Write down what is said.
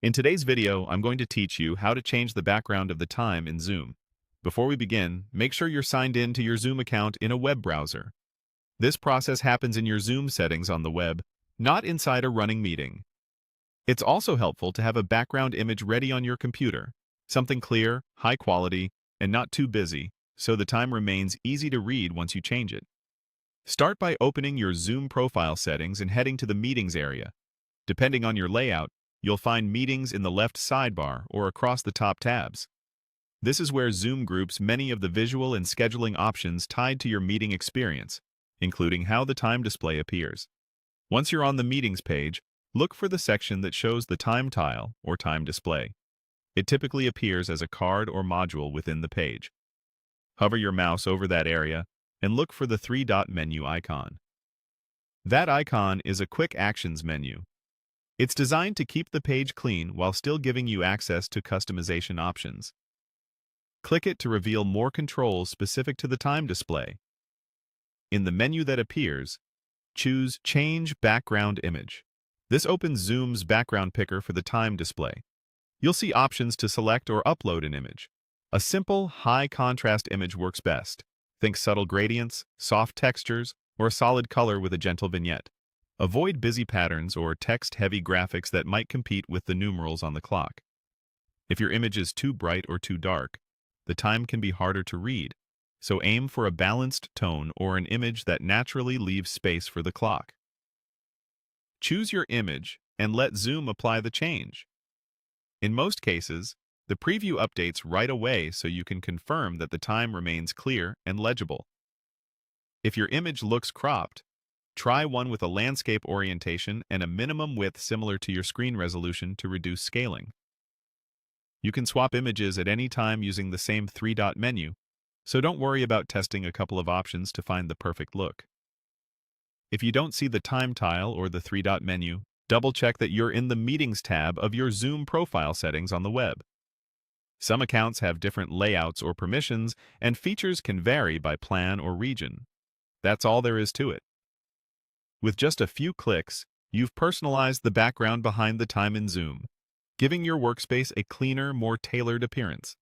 In today's video, I'm going to teach you how to change the background of the time in Zoom. Before we begin, make sure you're signed in to your Zoom account in a web browser. This process happens in your Zoom settings on the web, not inside a running meeting. It's also helpful to have a background image ready on your computer, something clear, high quality, and not too busy, so the time remains easy to read once you change it. Start by opening your Zoom profile settings and heading to the Meetings area. Depending on your layout, you'll find Meetings in the left sidebar or across the top tabs. This is where Zoom groups many of the visual and scheduling options tied to your meeting experience, including how the time display appears. Once you're on the Meetings page, look for the section that shows the time tile or time display. It typically appears as a card or module within the page. Hover your mouse over that area and look for the three-dot menu icon. That icon is a quick actions menu. It's designed to keep the page clean while still giving you access to customization options. Click it to reveal more controls specific to the time display. In the menu that appears, choose Change Background Image. This opens Zoom's background picker for the time display. You'll see options to select or upload an image. A simple, high-contrast image works best. Think subtle gradients, soft textures, or a solid color with a gentle vignette. Avoid busy patterns or text-heavy graphics that might compete with the numerals on the clock. If your image is too bright or too dark, the time can be harder to read, so aim for a balanced tone or an image that naturally leaves space for the clock. Choose your image and let Zoom apply the change. In most cases, the preview updates right away so you can confirm that the time remains clear and legible. If your image looks cropped, try one with a landscape orientation and a minimum width similar to your screen resolution to reduce scaling. You can swap images at any time using the same three-dot menu, so don't worry about testing a couple of options to find the perfect look. If you don't see the time tile or the three-dot menu, double-check that you're in the Meetings tab of your Zoom profile settings on the web. Some accounts have different layouts or permissions, and features can vary by plan or region. That's all there is to it. With just a few clicks, you've personalized the background behind the time in Zoom, giving your workspace a cleaner, more tailored appearance.